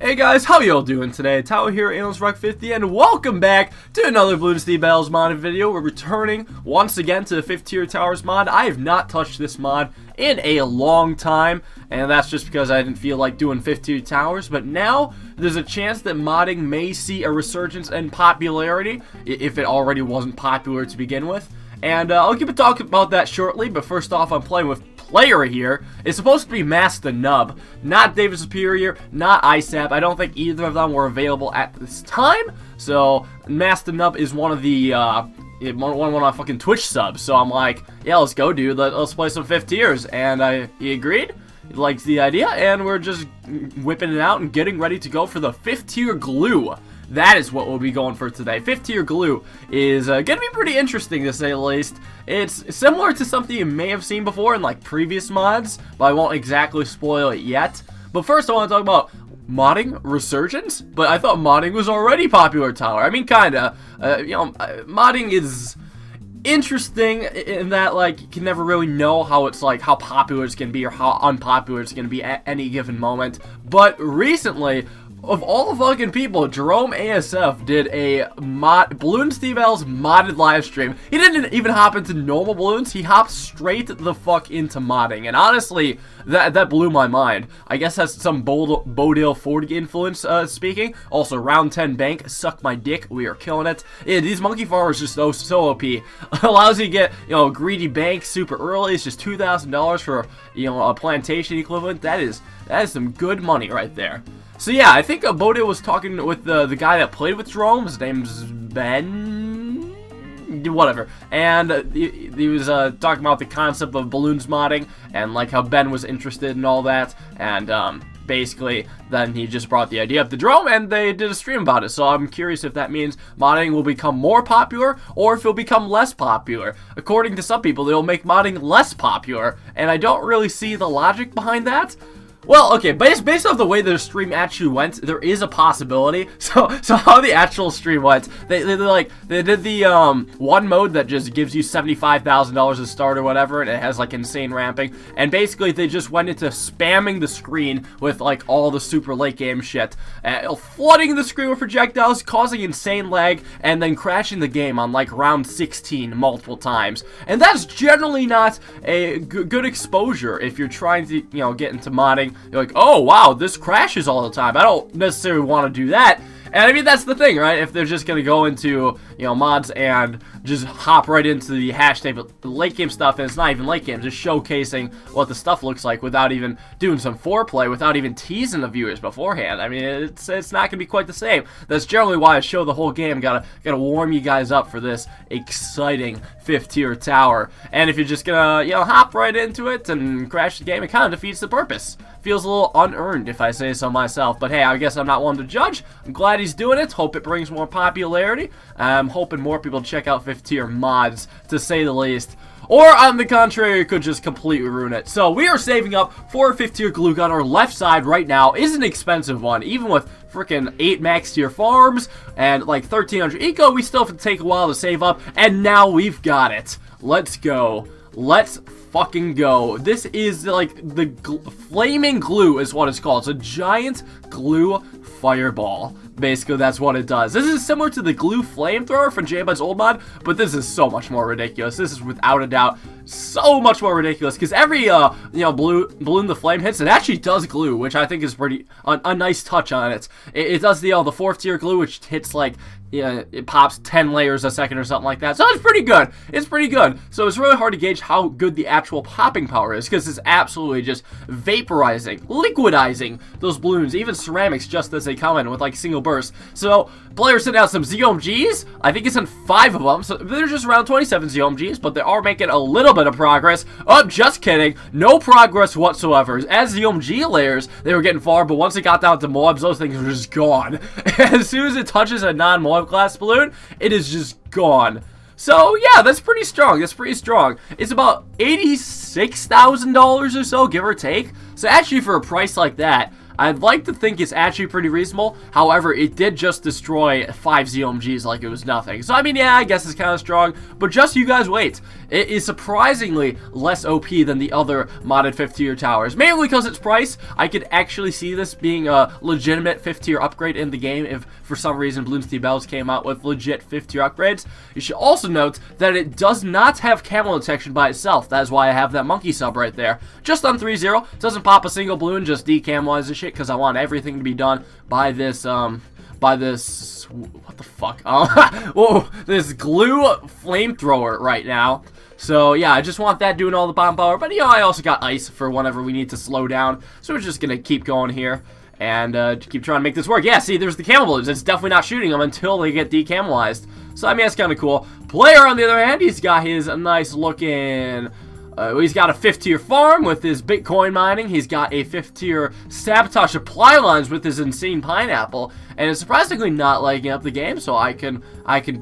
Hey guys, how y'all doing today? Tower here, Analyst Rock 50, and welcome back to another Bloons TD Battles modded video. We're returning once again to the 5th tier towers mod. I have not touched this mod in a long time, and that's just because I didn't feel like doing 5th tier towers, but now there's a chance that modding may see a resurgence in popularity, if it already wasn't popular to begin with. And I'll keep talking about that shortly, but first off, I'm playing with player here. It's supposed to be Mask the Nub, not David Superior, not ISAP. I don't think either of them were available at this time. So Mask the Nub is one of the one of my fucking Twitch subs. So I'm like, yeah, let's go, dude. Let's play some 5th tiers. And he agreed. He liked the idea, and we're just whipping it out and getting ready to go for the 5th tier glue. That is what we'll be going for today. 5th tier glue is going to be pretty interesting, to say the least. It's similar to something you may have seen before in like previous mods, but I won't exactly spoil it yet. But first I want to talk about modding resurgence, but I thought modding was already popular, Tyler. I mean, kinda. Modding is interesting in that, like, you can never really know how it's like, how popular it's gonna be or how unpopular it's gonna be at any given moment. But recently, of all fucking people, Jerome ASF did a Bloons TD Battles modded live stream. He didn't even hop into normal balloons. He hopped straight the fuck into modding. And honestly, that blew my mind. I guess that's some Bodale 40 influence speaking. Also, round 10 bank, suck my dick. We are killing it. Yeah, these monkey farmers just so OP. Allows you to get, greedy bank super early. It's just $2,000 for, a plantation equivalent. That is some good money right there. So yeah, I think Bodale was talking with the guy that played with Jerome. His name's Ben, whatever, and he was talking about the concept of balloons modding and like how Ben was interested in all that, and basically then he just brought the idea up to Jerome and they did a stream about it. So I'm curious if that means modding will become more popular or if it'll become less popular. According to some people, they'll make modding less popular, and I don't really see the logic behind that. Well, okay, based off the way the stream actually went, there is a possibility. So how the actual stream went, they did the one mode that just gives you $75,000 to start or whatever, and it has like insane ramping. And basically, they just went into spamming the screen with like all the super late game shit, flooding the screen with projectiles, causing insane lag, and then crashing the game on like round 16 multiple times. And that's generally not a good exposure if you're trying to get into modding. You're like, oh wow, this crashes all the time. I don't necessarily want to do that. And I mean, that's the thing, right? If they're just gonna go into mods and just hop right into the hashtag late game stuff, and it's not even late game, just showcasing what the stuff looks like without even doing some foreplay, without even teasing the viewers beforehand. I mean, it's not gonna be quite the same. That's generally why I show the whole game. Gotta warm you guys up for this exciting 5th tier tower. And if you're just gonna hop right into it and crash the game, it kind of defeats the purpose. Feels a little unearned, if I say so myself. But hey, I guess I'm not one to judge. I'm glad he's doing it. Hope it brings more popularity. I'm hoping more people check out 5th tier mods, to say the least. Or, on the contrary, it could just completely ruin it. So, we are saving up for a 5th tier glue gun. Our left side right now is an expensive one. Even with freaking 8 max tier farms and like 1300 eco, we still have to take a while to save up. And now we've got it. Let's go. Let's fucking go. This is like the flaming glue is what it's called. It's a giant glue fireball. Basically, that's what it does. This is similar to the glue flamethrower from J-Bud's old mod, but this is so much more ridiculous. This is without a doubt so much more ridiculous, because every balloon the flame hits, it actually does glue, which I think is pretty a nice touch on it. It does the 4th tier glue, which hits like it pops 10 layers a second or something like that. So it's pretty good. It's pretty good. So it's really hard to gauge how good the actual popping power is, because it's absolutely just vaporizing, liquidizing those balloons, even ceramics, just as they come in with like single bursts. So players sent out some ZOMGs. I think it's in 5 of them. So they're just around 27 ZOMGs, but they are making a little bit of progress. Oh, just kidding. No progress whatsoever. As ZOMG layers, they were getting far, but once it got down to MOABs, those things were just gone. As soon as it touches a non-MOAB class balloon, it is just gone. So yeah, that's pretty strong. That's pretty strong. It's about $86,000 or so, give or take. So actually, for a price like that, I'd like to think it's actually pretty reasonable. However, it did just destroy 5 ZOMGs like it was nothing. So, I mean, yeah, I guess it's kind of strong. But just you guys wait. It is surprisingly less OP than the other modded 5th tier towers. Mainly because its price. I could actually see this being a legitimate 5th tier upgrade in the game if for some reason Bloons TD Battles came out with legit 5th tier upgrades. You should also note that it does not have camo detection by itself. That is why I have that monkey sub right there. Just on 3-0. Doesn't pop a single balloon, just decamelize the shit because I want everything to be done by this, what the fuck? Whoa, this glue flamethrower right now. So, yeah, I just want that doing all the bomb power. But, you know, I also got ice for whenever we need to slow down. So we're just going to keep going here and keep trying to make this work. Yeah, see, there's the camo balloons. It's definitely not shooting them until they get decamelized. So, I mean, that's kind of cool. Player, on the other hand, he's got his nice looking... he's got a 5th tier farm with his Bitcoin mining. He's got a 5th tier sabotage supply lines with his insane pineapple. And it's surprisingly not lighting up the game, so I can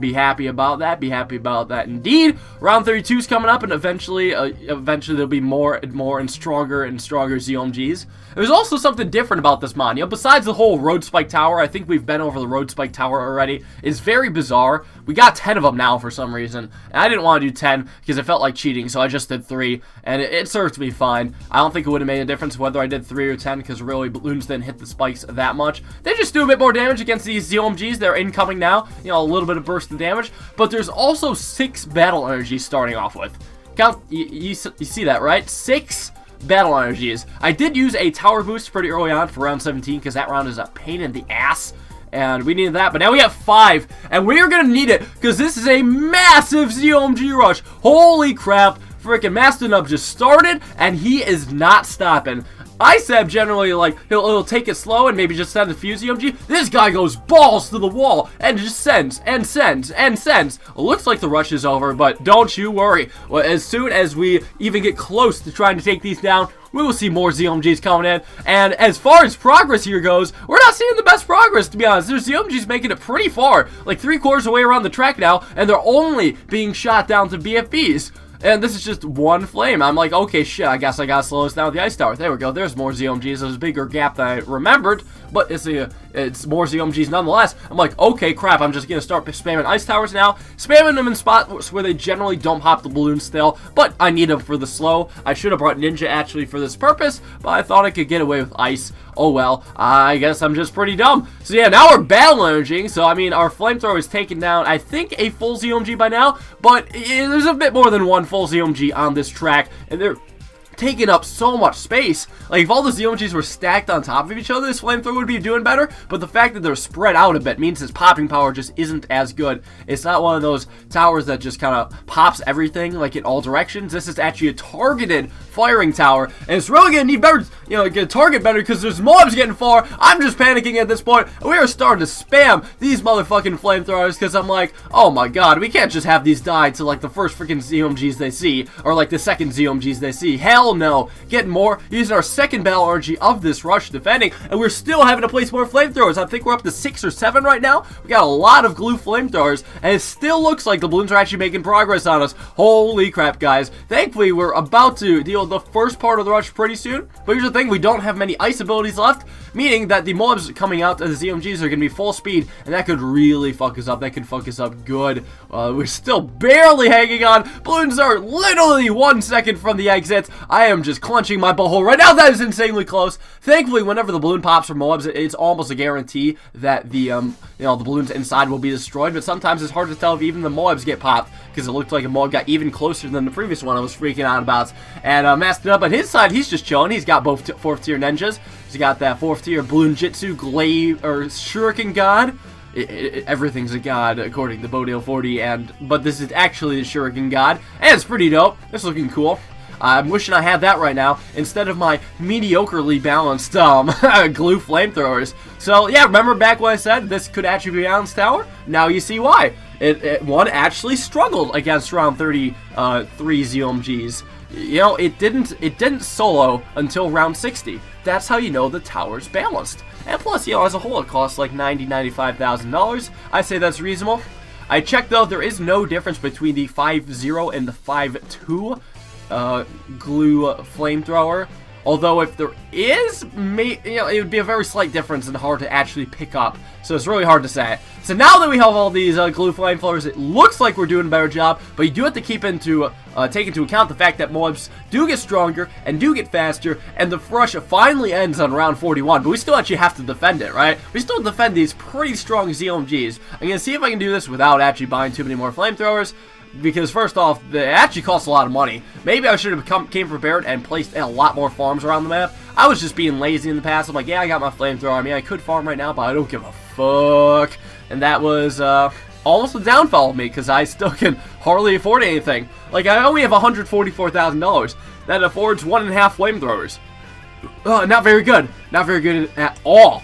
be happy about that. Be happy about that indeed. Round 32 is coming up, and eventually there'll be more and more and stronger ZOMGs. There's also something different about this mod. You know, besides the whole road spike tower, I think we've been over the road spike tower already. It's very bizarre. We got 10 of them now for some reason. And I didn't want to do 10 because it felt like cheating, so I just did 3, and it served me fine. I don't think it would have made a difference whether I did 3 or 10 because really balloons didn't hit the spikes that much. They just do a bit more damage against these ZOMGs. They're incoming now. You know, a little bit of burst of damage. But there's also 6 battle energies starting off with. Count, you see that, right? 6 battle energies. I did use a tower boost pretty early on for round 17 because that round is a pain in the ass. And we needed that, but now we have 5, and we are going to need it, because this is a massive ZOMG rush. Holy crap, freaking Master Nub just started, and he is not stopping. ISAB generally, like, he'll take it slow and maybe just send a few ZOMG. This guy goes balls to the wall and just sends and sends and sends. Looks like the rush is over, but don't you worry. Well, as soon as we even get close to trying to take these down, we will see more ZOMGs coming in. And as far as progress here goes, we're not seeing the best progress, to be honest. There's ZOMGs making it pretty far, like 3/4 of the way around the track now, and they're only being shot down to BFBs. And this is just one flame. I'm like, okay, shit, I guess I gotta slow this down with the ice tower. There we go. There's more ZOMGs. There's a bigger gap than I remembered, but it's more ZOMGs nonetheless. I'm like, okay, crap, I'm just gonna start spamming ice towers now. Spamming them in spots where they generally don't pop the balloon still, but I need them for the slow. I should have brought Ninja actually for this purpose, but I thought I could get away with ice. Oh well, I guess I'm just pretty dumb. So yeah, now we're battle energing. So I mean, our flamethrower is taking down, I think, a full ZOMG by now, but there's a bit more than one full ZOMG on this track, and they're taking up so much space. Like, if all the ZOMGs were stacked on top of each other, this flamethrower would be doing better, but the fact that they're spread out a bit means its popping power just isn't as good. It's not one of those towers that just kind of pops everything, like, in all directions. This is actually a targeted firing tower, and it's really gonna need better, you know, get target better, because there's MOABs getting far. I'm just panicking at this point. We are starting to spam these motherfucking flamethrowers, because I'm like, oh my god, we can't just have these die to, like, the first freaking ZOMGs they see, or, like, the second ZOMGs they see. Hell no. Getting more, using our second battle energy of this rush defending, and we're still having to place more flamethrowers. I think we're up to 6 or 7 right now. We got a lot of glue flamethrowers, and it still looks like the balloons are actually making progress on us. Holy crap, guys. Thankfully, we're about to deal with the first part of the rush pretty soon, but here's the thing, we don't have many ice abilities left, meaning that the MOABs coming out as the ZOMGs are going to be full speed, and that could really fuck us up. That could fuck us up good. We're still barely hanging on. Balloons are literally 1 second from the exit. I am just clenching my butthole right now. That is insanely close. Thankfully, whenever the balloon pops from MOABs, it's almost a guarantee that the you know, the balloons inside will be destroyed, but sometimes it's hard to tell if even the MOABs get popped, because it looked like a MOAB got even closer than the previous one I was freaking out about. And Master Up on his side, he's just chilling. He's got both 4th tier ninjas. He's got that 4th tier balloon jitsu glaive or shuriken god. Everything's a god according to Bodale 40, but this is actually the shuriken god, and it's pretty dope. It's looking cool. I'm wishing I had that right now instead of my mediocrely balanced glue flamethrowers. So yeah, remember back when I said this could actually be a balanced tower? Now you see why. One actually struggled against round 33 ZOMGs. You know, it didn't solo until round 60. That's how you know the tower's balanced. And plus, you know, as a whole, it costs like $95,000. I say that's reasonable. I checked though, there is no difference between the 5.0 and the 5.2 glue flamethrower. Although if there is, it would be a very slight difference and hard to actually pick up. So it's really hard to say. So now that we have all these glue flamethrowers, it looks like we're doing a better job. But you do have to take into account the fact that MOABs do get stronger and do get faster. And the rush finally ends on round 41. But we still actually have to defend it, right? We still defend these pretty strong ZOMGs. I'm going to see if I can do this without actually buying too many more flamethrowers. Because first off, it actually costs a lot of money. Maybe I should have came prepared and placed a lot more farms around the map. I was just being lazy in the past. I'm like, yeah, I got my flamethrower. I mean, I could farm right now, but I don't give a fuck. And that was almost a downfall of me, because I still can hardly afford anything. Like, I only have $144,000. That affords 1.5 flamethrowers. Not very good. Not very good at all.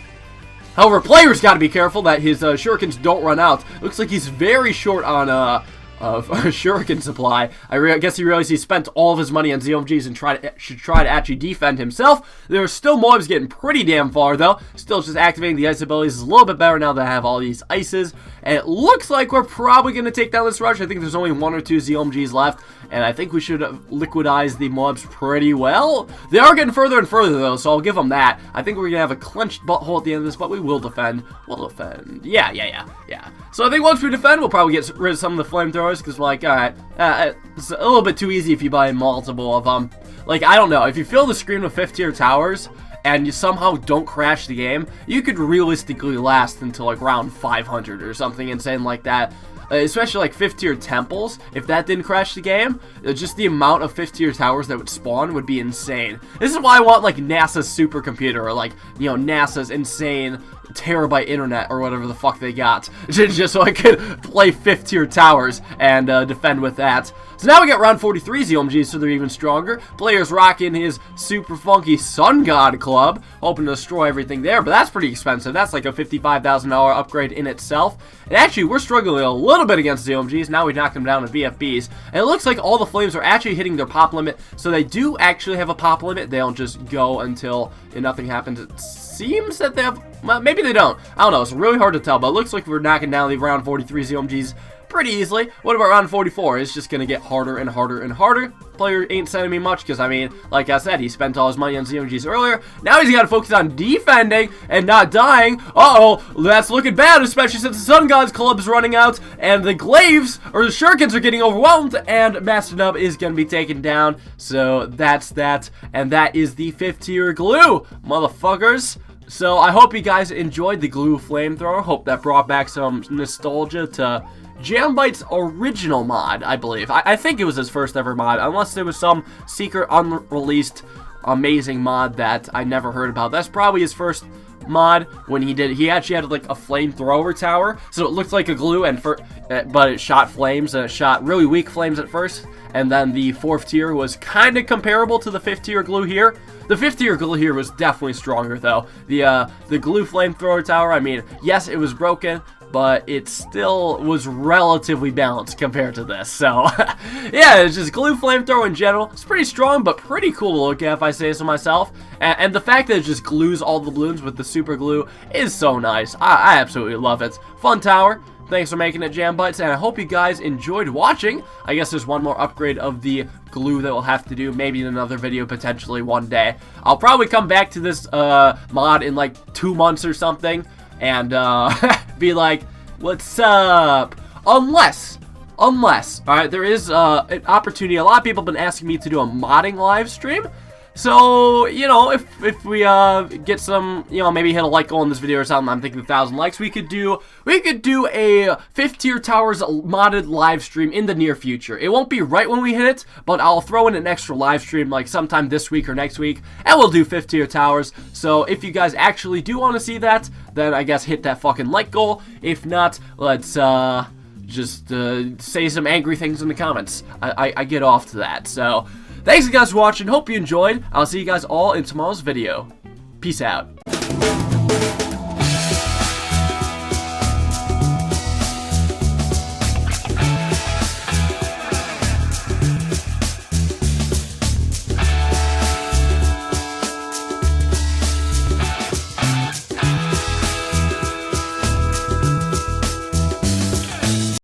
However, players got to be careful that his shurikens don't run out. Looks like he's very short on of shuriken supply. I guess he realized he spent all of his money on ZOMGs and should try to actually defend himself. There's still MOABs getting pretty damn far though. Still just activating the ice abilities is a little bit better now that I have all these ices. And it looks like we're probably going to take down this rush. I think there's only 1 or 2 ZOMGs left. And I think we should liquidize the MOABs pretty well. They are getting further and further though, so I'll give them that. I think we're going to have a clenched butthole at the end of this, but we will defend. We'll defend. Yeah. So I think once we defend, we'll probably get rid of some of the flamethrowers, because like, alright, it's a little bit too easy if you buy multiple of them. Like, I don't know, if you fill the screen with 5th tier towers, and you somehow don't crash the game, you could realistically last until like round 500 or something insane like that. Especially like 5th tier temples, if that didn't crash the game, just the amount of 5th tier towers that would spawn would be insane. This is why I want like NASA's supercomputer, or like, you know, NASA's insane terabyte internet or whatever the fuck they got, just so I could play 5th tier towers and defend with that. So now we got round 43 ZOMGs, so they're even stronger. Players rocking his super funky Sun God club, hoping to destroy everything there, but that's pretty expensive. That's like a $55,000 upgrade in itself. And actually, we're struggling a little bit against ZOMGs. Now we knocked them down to VFBs. And it looks like all the flames are actually hitting their pop limit, so they do actually have a pop limit. They don't just go until nothing happens. It seems that they have, well, maybe they don't. I don't know. It's really hard to tell, but it looks like we're knocking down the round 43 ZOMGs pretty easily. What about round 44? It's just going to get harder and harder and harder. Player ain't sending me much because, I mean, like I said, he spent all his money on ZOMGs earlier. Now he's got to focus on defending and not dying. Uh-oh, that's looking bad, especially since the Sun God's club is running out and the glaives, or the shurikens, are getting overwhelmed, and Master Nub is going to be taken down. So that's that, and that is the 5th tier glue, motherfuckers. So I hope you guys enjoyed the glue flamethrower. Hope that brought back some nostalgia to Jambite's original mod, I believe. I think it was his first ever mod, unless there was some secret unreleased amazing mod that I never heard about. That's probably his first mod. When he actually had like a flamethrower tower, so it looked like a glue, and but it shot flames, and it shot really weak flames at first, and then the 4th tier was kind of comparable to the 5th tier glue here. The 5th tier glue here was definitely stronger though. The glue flamethrower tower, I mean, yes, it was broken, but it still was relatively balanced compared to this. So, yeah, it's just glue flamethrower in general. It's pretty strong, but pretty cool to look at, if I say so myself. And the fact that it just glues all the balloons with the super glue is so nice. I absolutely love it. Fun tower. Thanks for making it, Jambites, and I hope you guys enjoyed watching. I guess there's one more upgrade of the glue that we'll have to do, maybe in another video, potentially one day. All probably come back to this mod in like 2 months or something, and be like, what's up? Unless, alright, there is an opportunity. A lot of people have been asking me to do a modding live stream. So, you know, if we get some, you know, maybe hit a like goal in this video or something, I'm thinking 1,000 likes, we could do a 5th tier towers modded live stream in the near future. It won't be right when we hit it, but I'll throw in an extra live stream like sometime this week or next week, and we'll do 5th tier towers. So if you guys actually do want to see that, then I guess hit that fucking like goal. If not, let's just say some angry things in the comments. I get off to that. So thanks you guys for watching. Hope you enjoyed. I'll see you guys all in tomorrow's video. Peace out.